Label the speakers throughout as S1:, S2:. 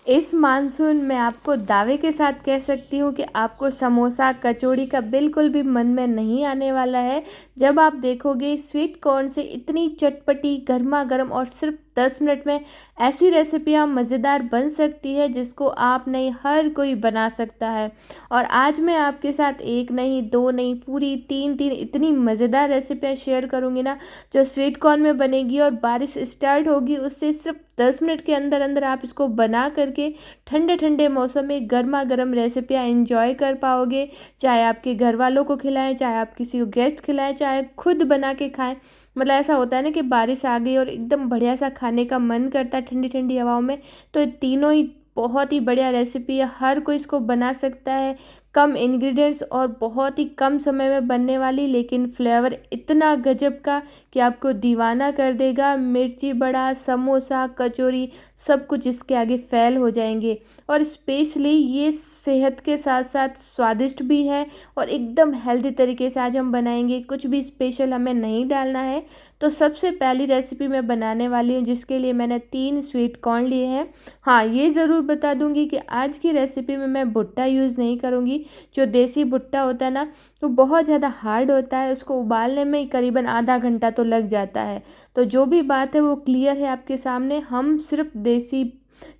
S1: इस मानसून में आपको दावे के साथ कह सकती हूँ कि आपको समोसा कचौड़ी का बिल्कुल भी मन में नहीं आने वाला है। जब आप देखोगे स्वीट कॉर्न से इतनी चटपटी गर्मा गर्म और सिर्फ 10 मिनट में ऐसी रेसिपियाँ मज़ेदार बन सकती है जिसको आप नहीं हर कोई बना सकता है। और आज मैं आपके साथ एक नहीं दो नहीं पूरी तीन तीन इतनी मज़ेदार रेसिपियाँ शेयर करूँगी ना, जो स्वीट कॉर्न में बनेगी और बारिश स्टार्ट होगी उससे सिर्फ 10 मिनट के अंदर अंदर आप इसको बना करके ठंडे ठंडे मौसम में गर्मा गर्म रेसिपियाँ एंजॉय कर पाओगे। चाहे आपके घर वालों को खिलाएं, चाहे आप किसी को गेस्ट खिलाएं, चाहे खुद बना के खाएं। मतलब ऐसा होता है ना कि बारिश आ गई और एकदम बढ़िया सा खाने का मन करता है ठंडी ठंडी हवाओं में, तो ये तीनों ही बहुत ही बढ़िया रेसिपी है। हर कोई इसको बना सकता है, कम इंग्रेडिएंट्स और बहुत ही कम समय में बनने वाली, लेकिन फ्लेवर इतना गजब का कि आपको दीवाना कर देगा। मिर्ची बड़ा, समोसा, कचौरी सब कुछ इसके आगे फेल हो जाएंगे। और स्पेशली ये सेहत के साथ साथ स्वादिष्ट भी है और एकदम हेल्दी तरीके से आज हम बनाएंगे, कुछ भी स्पेशल हमें नहीं डालना है। तो सबसे पहली रेसिपी मैं बनाने वाली हूँ जिसके लिए मैंने 3 स्वीट कॉर्न लिए हैं। हाँ, ये ज़रूर बता दूंगी कि आज की रेसिपी में मैं भुट्टा यूज़ नहीं करूँगी। जो देसी भुट्टा होता है ना, वो बहुत ज़्यादा हार्ड होता है, उसको उबालने में ही करीबन आधा घंटा तो लग जाता है। तो जो भी बात है वो क्लियर है आपके सामने। हम सिर्फ देसी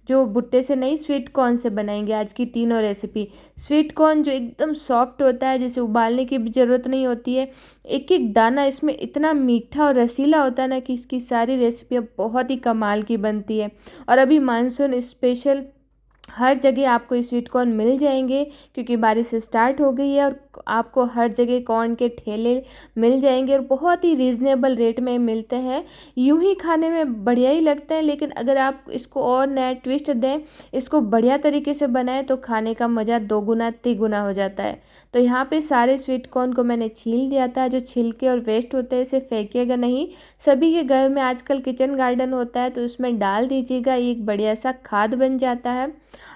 S1: जो भुट्टे से नहीं, स्वीट कॉर्न से बनाएंगे आज की तीनों रेसिपी। स्वीट कॉर्न जो एकदम सॉफ्ट होता है, जिसे उबालने की भी ज़रूरत नहीं होती है। एक एक दाना इसमें इतना मीठा और रसीला होता है ना कि इसकी सारी रेसिपियाँ बहुत ही कमाल की बनती है। और अभी मानसून स्पेशल हर जगह आपको ये स्वीट कॉर्न मिल जाएंगे क्योंकि बारिश स्टार्ट हो गई है और आपको हर जगह कॉर्न के ठेले मिल जाएंगे और बहुत ही रीज़नेबल रेट में मिलते हैं। यूं ही खाने में बढ़िया ही लगते हैं, लेकिन अगर आप इसको और नया ट्विस्ट दें, इसको बढ़िया तरीके से बनाएं तो खाने का मज़ा दोगुना तिगुना हो जाता है। तो यहाँ पे सारे स्वीट कॉर्न को मैंने छील दिया था। जो छिलके और वेस्ट होते हैं इसे फेंकिएगा नहीं। सभी के घर में आजकल किचन गार्डन होता है तो उसमें डाल दीजिएगा, ये एक बढ़िया सा खाद बन जाता है।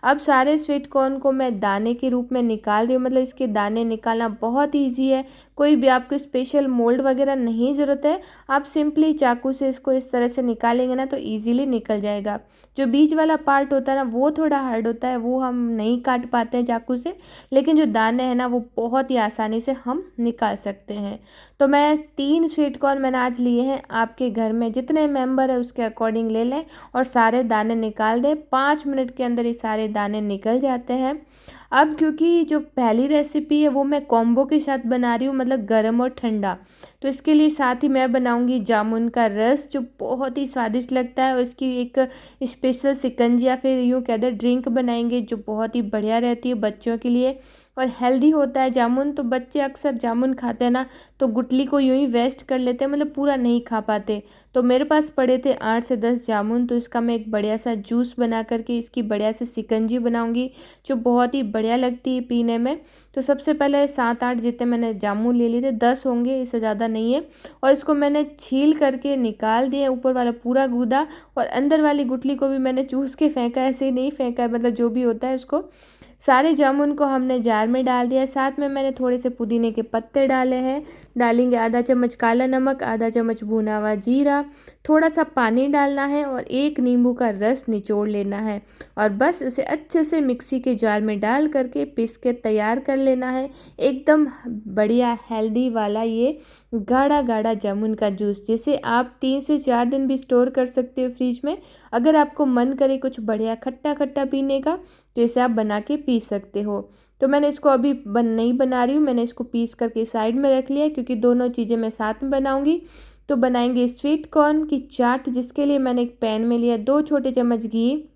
S1: अब सारे स्वीट कॉर्न को मैं दाने के रूप में निकाल रही हूँ, मतलब इसके दाने निकालना बहुत ईजी है। कोई भी आपको स्पेशल मोल्ड वगैरह नहीं ज़रूरत है, आप सिंपली चाकू से इसको इस तरह से निकालेंगे ना तो ईजीली निकल जाएगा। जो बीच वाला पार्ट होता है ना वो थोड़ा हार्ड होता है, वो हम नहीं काट पाते हैं चाकू से, लेकिन जो दाने हैं ना वो बहुत ही आसानी से हम निकाल सकते हैं। तो मैं 3 स्वीट कॉर्न मैंने आज लिए हैं। आपके घर में जितने मेंबर है उसके अकॉर्डिंग ले लें और सारे दाने निकाल दें। 5 मिनट के अंदर ये सारे दाने निकल जाते हैं। अब क्योंकि जो पहली रेसिपी है वो मैं कॉम्बो के साथ बना रही हूँ, मतलब गरम और ठंडा, तो इसके लिए साथ ही मैं बनाऊंगी जामुन का रस जो बहुत ही स्वादिष्ट लगता है। उसकी एक स्पेशल शिकंजी या फिर यूँ कह दे ड्रिंक बनाएंगे जो बहुत ही बढ़िया रहती है बच्चों के लिए और हेल्दी होता है जामुन। तो बच्चे अक्सर जामुन खाते हैं ना तो गुठली को यूं ही वेस्ट कर लेते हैं, मतलब पूरा नहीं खा पाते। तो मेरे पास पड़े थे 8 से 10 जामुन, तो इसका मैं एक बढ़िया सा जूस बना करके इसकी बढ़िया से शिकंजी बनाऊंगी जो बहुत ही बढ़िया लगती है पीने में। तो सबसे पहले 7-8 जितने मैंने जामुन ले लिए थे, 10 होंगे, इससे ज़्यादा नहीं है। और इसको मैंने छील करके निकाल दिया ऊपर वाला पूरा गूदा, और अंदर वाली गुठली को भी मैंने चूस के फेंका, ऐसे ही नहीं फेंका है, मतलब जो भी होता है उसको। सारे जामुन को हमने जार में डाल दिया। साथ में मैंने थोड़े से पुदीने के पत्ते डाले हैं। डालेंगे आधा चम्मच काला नमक, आधा चम्मच भुना हुआ जीरा, थोड़ा सा पानी डालना है और एक नींबू का रस निचोड़ लेना है और बस उसे अच्छे से मिक्सी के जार में डाल करके पीस के तैयार कर लेना है। एकदम बढ़िया हेल्दी वाला ये गाढ़ा गाढ़ा जामुन का जूस, जिसे आप 3 से 4 दिन भी स्टोर कर सकते हो फ्रिज में। अगर आपको मन करे कुछ बढ़िया खट्टा खट्टा पीने का तो इसे आप बना के पी सकते हो। तो मैंने इसको अभी नहीं बना रही हूँ, मैंने इसको पीस करके साइड में रख लिया क्योंकि दोनों चीज़ें मैं साथ में बनाऊंगी। तो बनाएंगे स्वीट कॉर्न की चाट, जिसके लिए मैंने एक पैन में लिया 2 छोटे चम्मच घी।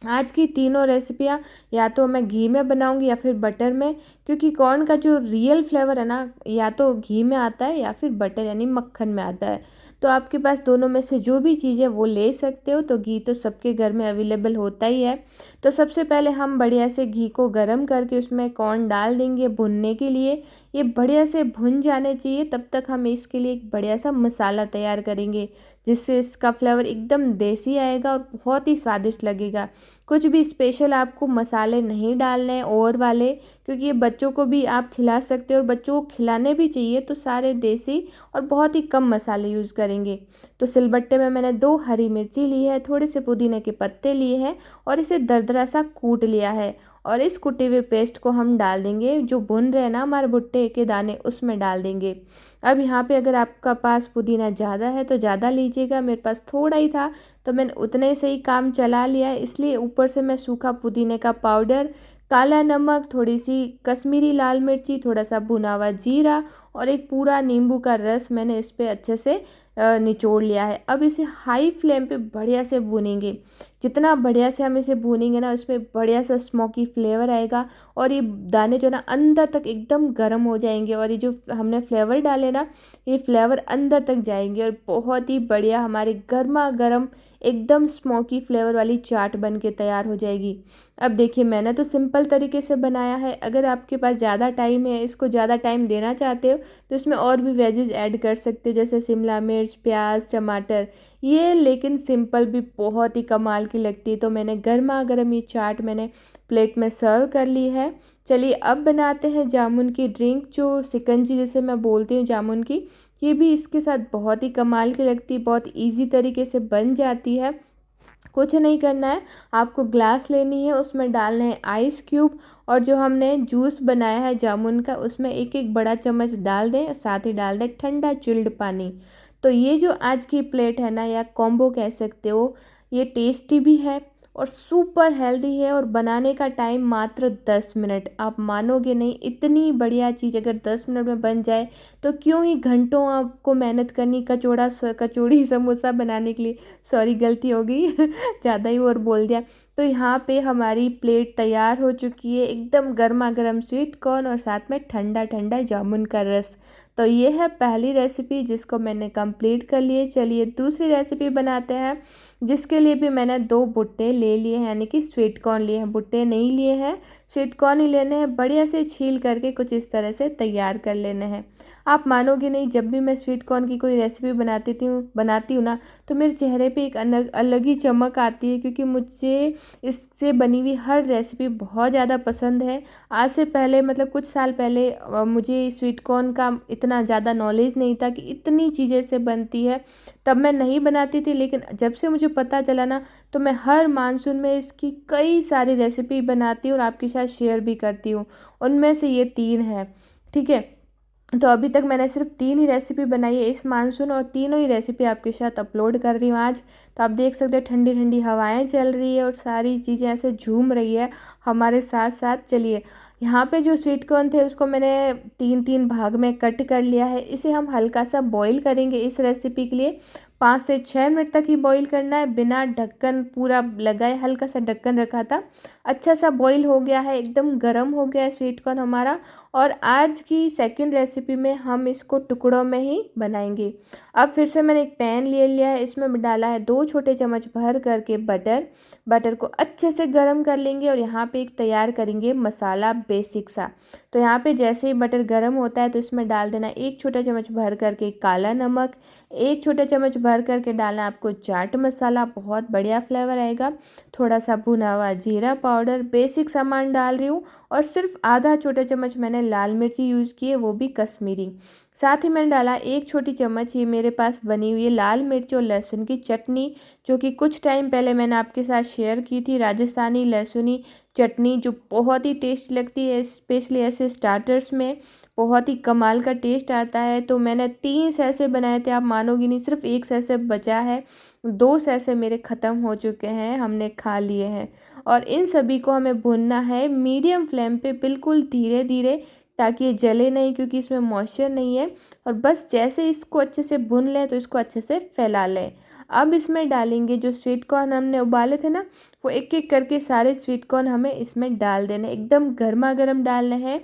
S1: आज की तीनों रेसिपियाँ या तो मैं घी में बनाऊंगी या फिर बटर में, क्योंकि कॉर्न का जो रियल फ्लेवर है ना या तो घी में आता है या फिर बटर यानी मक्खन में आता है। तो आपके पास दोनों में से जो भी चीज़ है वो ले सकते हो। तो घी तो सबके घर में अवेलेबल होता ही है। तो सबसे पहले हम बढ़िया से घी को गर्म करके उसमें कॉर्न डाल देंगे भुनने के लिए। ये बढ़िया से भुन जाने चाहिए, तब तक हम इसके लिए एक बढ़िया सा मसाला तैयार करेंगे जिससे इसका फ्लेवर एकदम देसी आएगा और बहुत ही स्वादिष्ट लगेगा। कुछ भी स्पेशल आपको मसाले नहीं डालने हैं और वाले, क्योंकि ये बच्चों को भी आप खिला सकते हो और बच्चों को खिलाने भी चाहिए, तो सारे देसी और बहुत ही कम मसाले यूज़ करेंगे। तो सिलबट्टे में मैंने 2 हरी मिर्ची ली है, थोड़े से पुदीने के पत्ते लिए हैं और इसे दरदरा सा कूट लिया है। और इस कुटे हुए पेस्ट को हम डाल देंगे, जो भुन रहे हैं ना हमारे भुट्टे के दाने, उसमें डाल देंगे। अब यहाँ पे अगर आपका पास पुदीना ज़्यादा है तो ज़्यादा लीजिएगा, मेरे पास थोड़ा ही था तो मैंने उतने से ही काम चला लिया है। इसलिए ऊपर से मैं सूखा पुदीने का पाउडर, काला नमक, थोड़ी सी कश्मीरी लाल मिर्ची, थोड़ा सा भुना हुआ जीरा और एक पूरा नींबू का रस मैंने इस पर अच्छे से निचोड़ लिया है। अब इसे हाई फ्लेम पे बढ़िया से भूनेंगे। जितना बढ़िया से हम इसे भूनेंगे ना, उसमें बढ़िया सा स्मोकी फ्लेवर आएगा और ये दाने जो ना अंदर तक एकदम गर्म हो जाएंगे और ये जो हमने फ्लेवर डाले ना, ये फ्लेवर अंदर तक जाएंगे और बहुत ही बढ़िया हमारे गर्मा गर्म एकदम स्मोकी फ्लेवर वाली चाट बन के तैयार हो जाएगी। अब देखिए, मैंने तो सिंपल तरीके से बनाया है। अगर आपके पास ज़्यादा टाइम है, इसको ज़्यादा टाइम देना चाहते हो, तो इसमें और भी वेजेस ऐड कर सकते हो, जैसे शिमला मिर्च, प्याज, टमाटर। ये लेकिन सिंपल भी बहुत ही कमाल की लगती है। तो मैंने गर्मा गर्म ये चाट मैंने प्लेट में सर्व कर ली है। चलिए अब बनाते हैं जामुन की ड्रिंक, जो शिकंजी जिसे मैं बोलती हूँ जामुन की। ये भी इसके साथ बहुत ही कमाल की लगती है, बहुत इजी तरीके से बन जाती है। कुछ नहीं करना है, आपको ग्लास लेनी है, उसमें डालने हैं आइस क्यूब और जो हमने जूस बनाया है जामुन का, उसमें एक एक बड़ा चम्मच डाल दें, साथ ही डाल दें ठंडा चिल्ड पानी। तो ये जो आज की प्लेट है ना, या कॉम्बो कह सकते हो, ये टेस्टी भी है और सुपर हेल्दी है और बनाने का टाइम मात्र 10 मिनट। आप मानोगे नहीं, इतनी बढ़िया चीज़ अगर 10 मिनट में बन जाए तो क्यों ही घंटों आपको मेहनत करनी कचौड़ी समोसा बनाने के लिए। सॉरी, गलती हो गई ज़्यादा ही और बोल दिया। तो यहाँ पे हमारी प्लेट तैयार हो चुकी है, एकदम गर्मा गर्म स्वीट कॉर्न और साथ में ठंडा ठंडा जामुन का रस। तो ये है पहली रेसिपी जिसको मैंने कंप्लीट कर लिए। चलिए दूसरी रेसिपी बनाते हैं, जिसके लिए भी मैंने 2 भुट्टे ले लिए हैं, यानी कि स्वीट कॉर्न लिए हैं, भुट्टे नहीं लिए हैं, स्वीट कॉर्न ही लेने हैं। बढ़िया से छील करके कुछ इस तरह से तैयार कर लेने हैं। आप मानोगे नहीं, जब भी मैं स्वीट कॉर्न की कोई रेसिपी बनाती हूँ ना, तो मेरे चेहरे पे एक अलग ही चमक आती है, क्योंकि मुझे इससे बनी हुई हर रेसिपी बहुत ज़्यादा पसंद है। आज से पहले, मतलब कुछ साल पहले, मुझे स्वीट कॉर्न का इतना ज़्यादा नॉलेज नहीं था कि इतनी चीज़ें से बनती है। तब मैं नहीं बनाती थी, लेकिन जब से मुझे पता चला ना, तो मैं हर मानसून में इसकी कई सारी रेसिपी बनाती हूँ और आपके साथ शेयर भी करती हूँ। उनमें से ये 3 है, ठीक है। तो अभी तक मैंने सिर्फ 3 ही रेसिपी बनाई है इस मानसून, और तीनों ही रेसिपी आपके साथ अपलोड कर रही हूँ आज। तो आप देख सकते हो ठंडी ठंडी हवाएं चल रही है और सारी चीज़ें ऐसे झूम रही है हमारे साथ साथ। चलिए, यहाँ पे जो स्वीट कॉर्न थे उसको मैंने 3-3 भाग में कट कर लिया है। इसे हम हल्का सा बॉईल करेंगे इस रेसिपी के लिए। 5 से 6 मिनट तक ही बॉईल करना है, बिना ढक्कन पूरा लगाए, हल्का सा ढक्कन रखा था। अच्छा सा बॉईल हो गया है, एकदम गर्म हो गया है स्वीट कॉर्न हमारा। और आज की सेकंड रेसिपी में हम इसको टुकड़ों में ही बनाएंगे। अब फिर से मैंने एक पैन ले लिया है, इसमें डाला है 2 छोटे चम्मच भर करके बटर को अच्छे से गर्म कर लेंगे और यहाँ पे एक तैयार करेंगे मसाला बेसिक सा। तो यहाँ पे जैसे ही बटर गर्म होता है तो इसमें डाल देना 1 छोटा चम्मच भर करके काला नमक, 1 छोटा चम्मच भर करके डालना आपको चाट मसाला, बहुत बढ़िया फ्लेवर आएगा। थोड़ा सा भुना हुआ जीरा पाउडर, बेसिक सामान डाल रही हूँ। और सिर्फ आधा छोटा चम्मच मैंने लाल मिर्ची यूज़ की है, वो भी कश्मीरी। साथ ही मैंने डाला 1 छोटी चम्मच, ये मेरे पास बनी हुई है लाल मिर्च और लहसुन की चटनी, जो कि कुछ टाइम पहले मैंने आपके साथ शेयर की थी। राजस्थानी लहसुनी चटनी जो बहुत ही टेस्ट लगती है, स्पेशली ऐसे स्टार्टर्स में बहुत ही कमाल का टेस्ट आता है। तो मैंने 3 सैसे बनाए थे, आप मानोगी नहीं, सिर्फ 1 सैसे बचा है, 2 सैसे मेरे ख़त्म हो चुके हैं, हमने खा लिए हैं। और इन सभी को हमें भूनना है मीडियम फ्लेम पे, बिल्कुल धीरे धीरे, ताकि ये जले नहीं, क्योंकि इसमें मॉइस्चर नहीं है। और बस जैसे इसको अच्छे से भून लें तो इसको अच्छे से फैला लें। अब इसमें डालेंगे जो स्वीट कॉर्न हमने उबाले थे ना, वो एक एक करके सारे स्वीट कॉर्न हमें इसमें डाल देने, एकदम गर्मा गर्म डालने हैं।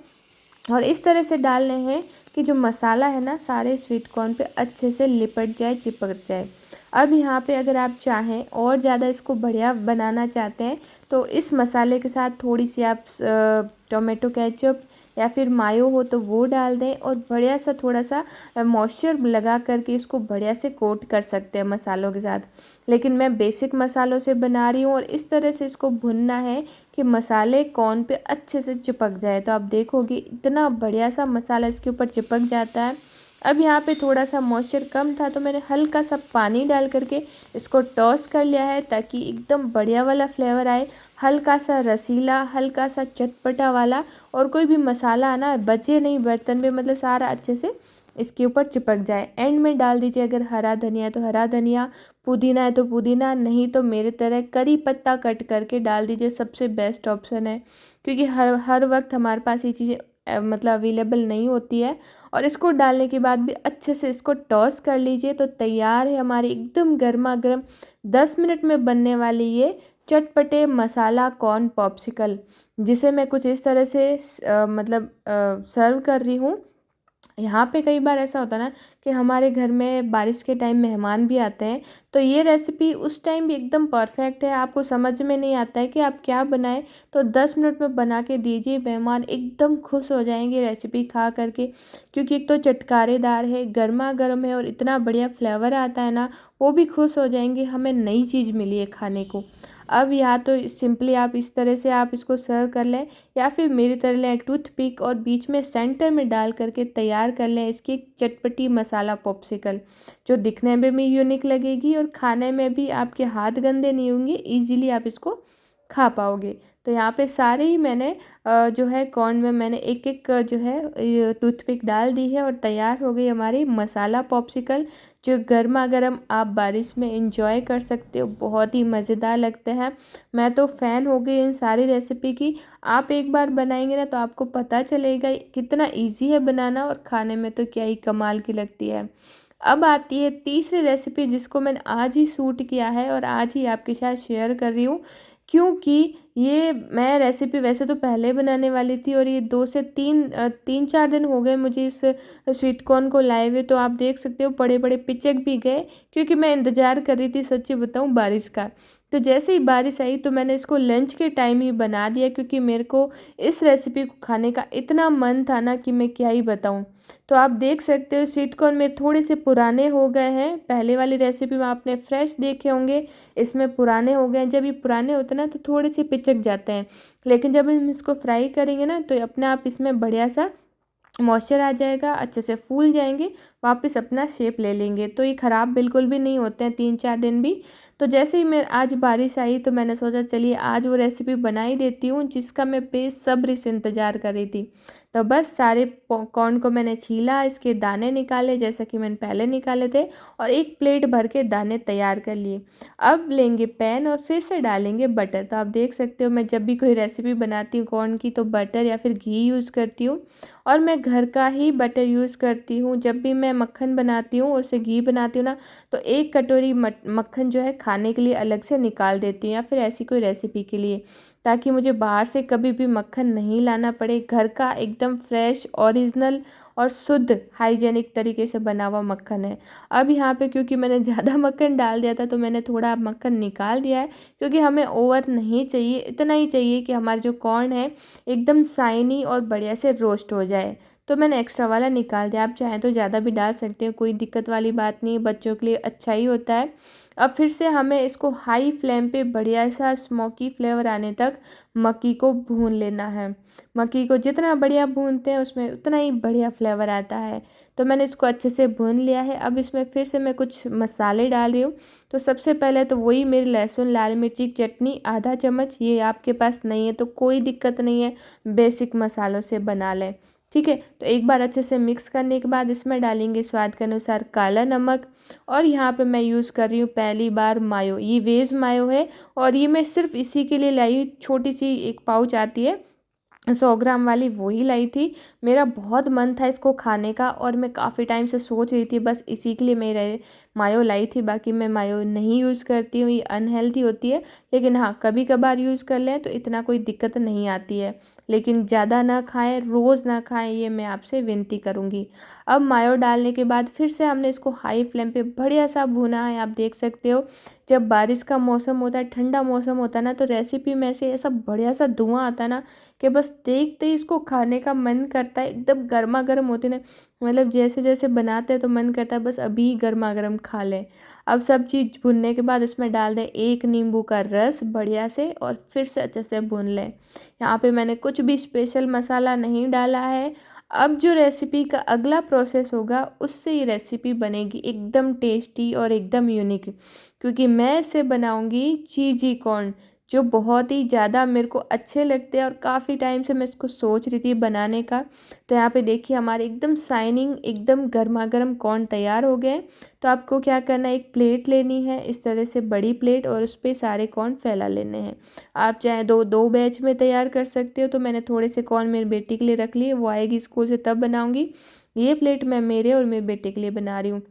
S1: और इस तरह से डालने हैं कि जो मसाला है ना, सारे स्वीट कॉर्न पे अच्छे से लिपट जाए, चिपक जाए। अब यहाँ पे अगर आप चाहें और ज़्यादा इसको बढ़िया बनाना चाहते हैं, तो इस मसाले के साथ थोड़ी सी आप टोमेटो केचप या फिर मायो हो तो वो डाल दें और बढ़िया सा थोड़ा सा मॉइस्चर लगा करके इसको बढ़िया से कोट कर सकते हैं मसालों के साथ। लेकिन मैं बेसिक मसालों से बना रही हूँ और इस तरह से इसको भुनना है कि मसाले कॉर्न पे अच्छे से चिपक जाए। तो आप देखोगे इतना बढ़िया सा मसाला इसके ऊपर चिपक जाता है। अब यहाँ पे थोड़ा सा मॉइस्चर कम था तो मैंने हल्का सा पानी डाल करके इसको टॉस कर लिया है ताकि एकदम बढ़िया वाला फ्लेवर आए, हल्का सा रसीला, हल्का सा चटपटा वाला, और कोई भी मसाला ना बचे नहीं बर्तन में, मतलब सारा अच्छे से इसके ऊपर चिपक जाए। एंड में डाल दीजिए अगर हरा धनिया है तो हरा धनिया, पुदीना है तो पुदीना, नहीं तो मेरे तरह करी पत्ता कट करके डाल दीजिए, सबसे बेस्ट ऑप्शन है। क्योंकि हर वक्त हमारे पास ये चीज़ें मतलब अवेलेबल नहीं होती है। और इसको डालने के बाद भी अच्छे से इसको टॉस कर लीजिए। तो तैयार है हमारी एकदम गर्मा गर्म 10 मिनट में बनने वाली ये चटपटे मसाला कॉर्न पॉप्सिकल, जिसे मैं कुछ इस तरह से मतलब सर्व कर रही हूँ। यहाँ पे कई बार ऐसा होता है ना कि हमारे घर में बारिश के टाइम मेहमान भी आते हैं, तो ये रेसिपी उस टाइम भी एकदम परफेक्ट है। आपको समझ में नहीं आता है कि आप क्या बनाएं, तो 10 मिनट में बना के दीजिए, मेहमान एकदम खुश हो जाएंगे रेसिपी खा करके। क्योंकि एक तो चटकारेदार है, गर्मा गर्म है और इतना बढ़िया फ्लेवर आता है ना, वो भी खुश हो जाएंगे, हमें नई चीज़ मिली है खाने को। अब या तो सिंपली आप इस तरह से आप इसको सर्व कर लें, या फिर मेरी तरह लें टूथपिक और बीच में सेंटर में डाल करके तैयार कर लें इसकी एक चटपटी मसाला पॉप्सिकल, जो दिखने में भी यूनिक लगेगी और खाने में भी आपके हाथ गंदे नहीं होंगे, इजीली आप इसको खा पाओगे। तो यहाँ पे सारे ही मैंने जो है कॉर्न में मैंने एक एक जो है ये टूथपिक डाल दी है और तैयार हो गई हमारी मसाला पॉप्सिकल, जो गर्मा गर्म आप बारिश में इंजॉय कर सकते हो, बहुत ही मज़ेदार लगते हैं। मैं तो फ़ैन हो गई इन सारी रेसिपी की। आप एक बार बनाएंगे ना तो आपको पता चलेगा कितना इजी है बनाना, और खाने में तो क्या ही कमाल की लगती है। अब आती है तीसरी रेसिपी, जिसको मैंने आज ही शूट किया है और आज ही आपके साथ शेयर कर रही हूँ। क्योंकि ये मैं रेसिपी वैसे तो पहले बनाने वाली थी और ये 3-4 दिन हो गए मुझे इस स्वीट कॉर्न को लाए हुए। तो आप देख सकते हो बड़े बड़े पिचक भी गए, क्योंकि मैं इंतज़ार कर रही थी सच्ची बताऊँ बारिश का। तो जैसे ही बारिश आई तो मैंने इसको लंच के टाइम ही बना दिया, क्योंकि मेरे को इस रेसिपी को खाने का इतना मन था ना कि मैं क्या ही बताऊँ। तो आप देख सकते हो स्वीट कॉर्न मेरे थोड़े से पुराने हो गए हैं, पहले वाली रेसिपी में आपने फ्रेश देखे होंगे, इसमें पुराने हो गए हैं। जब ये पुराने होते हैं ना तो थोड़े से पिचक जाते हैं, लेकिन जब हम इसको फ्राई करेंगे ना तो अपने आप इसमें बढ़िया सा मॉइस्चर आ जाएगा, अच्छे से फूल जाएंगे, वापस अपना शेप ले लेंगे। तो ये ख़राब बिल्कुल भी नहीं होते हैं 3-4 दिन भी। तो जैसे ही मैं आज बारिश आई तो मैंने सोचा चलिए आज वो रेसिपी बना ही देती हूँ, जिसका मैं बेसब्री से इंतज़ार कर रही थी। तो बस सारे कॉर्न को मैंने छीला, इसके दाने निकाले जैसा कि मैंने पहले निकाले थे, और एक प्लेट भर के दाने तैयार कर लिए। अब लेंगे पैन और फिर से डालेंगे बटर। तो आप देख सकते हो मैं जब भी कोई रेसिपी बनाती हूँ कॉर्न की तो बटर या फिर घी यूज़ करती हूँ, और मैं घर का ही बटर यूज़ करती हूँ। जब भी मैं मक्खन बनाती हूँ, उससे घी बनाती हूँ ना, तो 1 कटोरी मक्खन जो है खाने के लिए अलग से निकाल देती हूँ, या फिर ऐसी कोई रेसिपी के लिए, ताकि मुझे बाहर से कभी भी मक्खन नहीं लाना पड़े। घर का एकदम फ्रेश, ओरिजिनल और शुद्ध हाइजेनिक तरीके से बना हुआ मक्खन है। अब यहाँ पे क्योंकि मैंने ज़्यादा मक्खन डाल दिया था तो मैंने थोड़ा मक्खन निकाल दिया है, क्योंकि हमें ओवर नहीं चाहिए, इतना ही चाहिए कि हमारे जो कॉर्न है एकदम शाइनी और बढ़िया से रोस्ट हो जाए। तो मैंने एक्स्ट्रा वाला निकाल दिया, आप चाहें तो ज़्यादा भी डाल सकते हैं, कोई दिक्कत वाली बात नहीं है, बच्चों के लिए अच्छा ही होता है। अब फिर से हमें इसको हाई फ्लेम पे बढ़िया सा स्मोकी फ्लेवर आने तक मक्की को भून लेना है। मक्की को जितना बढ़िया भूनते हैं उसमें उतना ही बढ़िया फ्लेवर आता है। तो मैंने इसको अच्छे से भून लिया है। अब इसमें फिर से मैं कुछ मसाले डाल रही हूँ। तो सबसे पहले तो वही मेरी लहसुन लाल मिर्ची की चटनी आधा चम्मच, ये आपके पास नहीं है तो कोई दिक्कत नहीं है, बेसिक मसालों से बना लें, ठीक है। तो एक बार अच्छे से मिक्स करने के बाद इसमें डालेंगे स्वाद के अनुसार काला नमक, और यहाँ पे मैं यूज़ कर रही हूँ पहली बार मायो, ये वेज मायो है, और ये मैं सिर्फ इसी के लिए लाई हूँ। छोटी सी एक पाउच आती है 100 ग्राम वाली, वही लाई थी। मेरा बहुत मन था इसको खाने का और मैं काफ़ी टाइम से सोच रही थी, बस इसी के लिए मेरे मायो लाई थी। बाकी मैं मायो नहीं यूज़ करती हूँ, ये अनहेल्दी होती है। लेकिन हाँ, कभी कभार यूज़ कर लें तो इतना कोई दिक्कत नहीं आती है। लेकिन ज़्यादा ना खाएं, रोज़ ना खाएं, ये मैं आपसे विनती करूँगी। अब मायो डालने के बाद फिर से हमने इसको हाई फ्लेम पे बढ़िया सा भुना है। आप देख सकते हो, जब बारिश का मौसम होता है, ठंडा मौसम होता है ना, तो रेसिपी में से ऐसा बढ़िया सा धुआं आता है ना कि बस देखते ही इसको खाने का मन करता है। एकदम गर्मा गर्म होती ना, मतलब जैसे जैसे बनाते हैं तो मन करता है बस अभी गर्मा गर्म खा लें। अब सब चीज़ भुनने के बाद इसमें डाल दें 1 नींबू का रस बढ़िया से और फिर से अच्छे से भून लें। यहाँ पे मैंने कुछ भी स्पेशल मसाला नहीं डाला है। अब जो रेसिपी का अगला प्रोसेस होगा, उससे ये रेसिपी बनेगी एकदम टेस्टी और एकदम यूनिक, क्योंकि मैं इसे बनाऊंगी चीज़ी कॉर्न, जो बहुत ही ज़्यादा मेरे को अच्छे लगते हैं और काफ़ी टाइम से मैं इसको सोच रही थी बनाने का। तो यहाँ पे देखिए हमारे एकदम शाइनिंग, एकदम गर्मा गर्म कॉर्न तैयार हो गए। तो आपको क्या करना है, एक प्लेट लेनी है इस तरह से, बड़ी प्लेट, और उस पर सारे कॉर्न फैला लेने हैं। आप चाहे दो दो बैच में तैयार कर सकते हो। तो मैंने थोड़े से कॉर्न मेरी बेटी के लिए रख लिए, वो आएगी स्कूल से तब बनाऊंगी। ये प्लेट मैं मेरे और मेरे बेटे के लिए बना रही हूँ।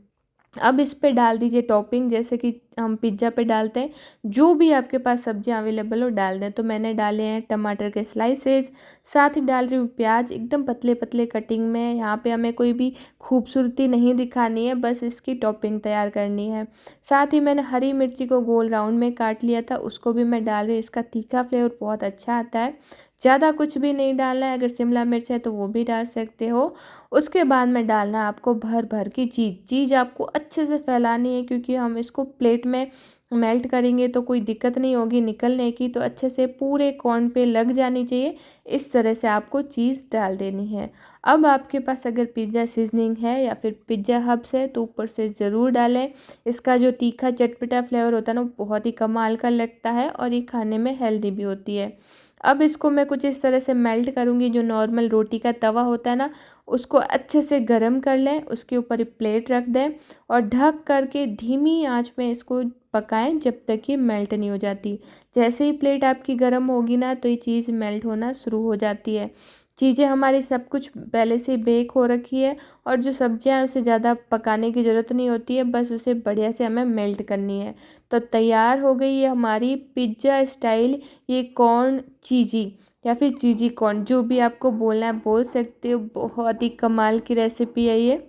S1: अब इस पे डाल दीजिए टॉपिंग, जैसे कि हम पिज्ज़ा पे डालते हैं। जो भी आपके पास सब्जियां अवेलेबल हो डाल दें। तो मैंने डाले हैं टमाटर के स्लाइसेस, साथ ही डाल रही हूँ प्याज एकदम पतले पतले कटिंग में। यहाँ पे हमें कोई भी खूबसूरती नहीं दिखानी है, बस इसकी टॉपिंग तैयार करनी है। साथ ही मैंने हरी मिर्ची को गोल राउंड में काट लिया था, उसको भी मैं डाल रही हूँ। इसका तीखा फ्लेवर बहुत अच्छा आता है। ज़्यादा कुछ भी नहीं डालना है, अगर शिमला मिर्च है तो वो भी डाल सकते हो। उसके बाद में डालना है आपको भर भर की चीज़ आपको अच्छे से फैलानी है, क्योंकि हम इसको प्लेट में मेल्ट करेंगे तो कोई दिक्कत नहीं होगी निकलने की। तो अच्छे से पूरे कॉर्न पे लग जानी चाहिए, इस तरह से आपको चीज़ डाल देनी है। अब आपके पास अगर पिज़्ज़ा सीजनिंग है या फिर पिज़्ज़ा हब्स है तो ऊपर से ज़रूर डालें। इसका जो तीखा चटपटा फ्लेवर होता है ना, वो बहुत ही कमाल का लगता है और ये खाने में हेल्दी भी होती है। अब इसको मैं कुछ इस तरह से मेल्ट करूँगी। जो नॉर्मल रोटी का तवा होता है ना, उसको अच्छे से गरम कर लें, उसके ऊपर एक प्लेट रख दें और ढक करके धीमी आंच में इसको पकाएं जब तक ये मेल्ट नहीं हो जाती। जैसे ही प्लेट आपकी गर्म होगी ना, तो ये चीज़ मेल्ट होना शुरू हो जाती है। चीज़ें हमारी सब कुछ पहले से बेक हो रखी है और जो सब्जियां हैं उसे ज़्यादा पकाने की ज़रूरत नहीं होती है, बस उसे बढ़िया से हमें मेल्ट करनी है। तो तैयार हो गई है हमारी पिज्ज़ा स्टाइल ये कॉर्न चीज़ी, या फिर चीज़ी कॉर्न, जो भी आपको बोलना है बोल सकते हो। बहुत ही कमाल की रेसिपी है ये,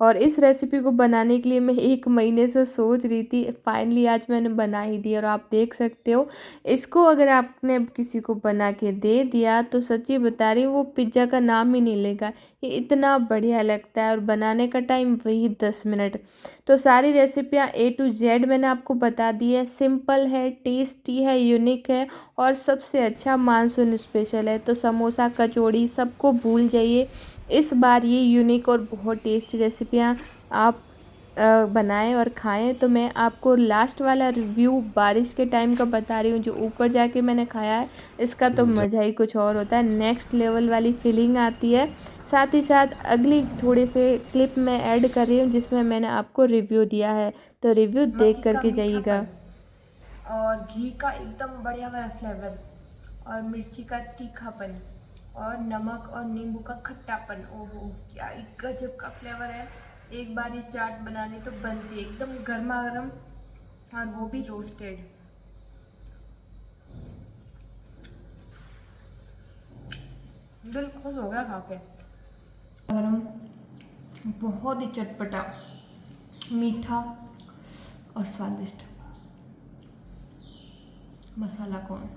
S1: और इस रेसिपी को बनाने के लिए मैं 1 महीने से सोच रही थी। फाइनली आज मैंने बना ही दी और आप देख सकते हो इसको। अगर आपने किसी को बना के दे दिया तो सच्ची बता रही हूँ, वो पिज्ज़ा का नाम ही नहीं लेगा। ये इतना बढ़िया लगता है और बनाने का टाइम वही 10 मिनट। तो सारी रेसिपियाँ A to Z मैंने आपको बता दी है। सिंपल है, टेस्टी है, यूनिक है और सबसे अच्छा मानसून स्पेशल है। तो समोसा कचौड़ी सबको भूल जाइए, इस बार ये यूनिक और बहुत टेस्टी रेसिपियाँ आप बनाएं और खाएं। तो मैं आपको लास्ट वाला रिव्यू बारिश के टाइम का बता रही हूँ, जो ऊपर जाके मैंने खाया है, इसका तो मज़ा ही कुछ और होता है। नेक्स्ट लेवल वाली फीलिंग आती है। साथ ही साथ अगली थोड़े से क्लिप मैं ऐड कर रही हूँ जिसमें मैंने आपको रिव्यू दिया है, तो रिव्यू देख करके जाइएगा।
S2: और घी का एकदम बढ़िया वाला फ्लेवर, और मिर्ची का तीखापन, और नमक और नींबू का खट्टापन। ओहो, क्या एक गजब का फ्लेवर है। एक बार ये चाट बनानी तो बनती है, एकदम गर्मा गर्म और वो भी रोस्टेड। दिल खुश हो गया खा के। गरम, बहुत ही चटपटा, मीठा और स्वादिष्ट मसाला कॉर्न।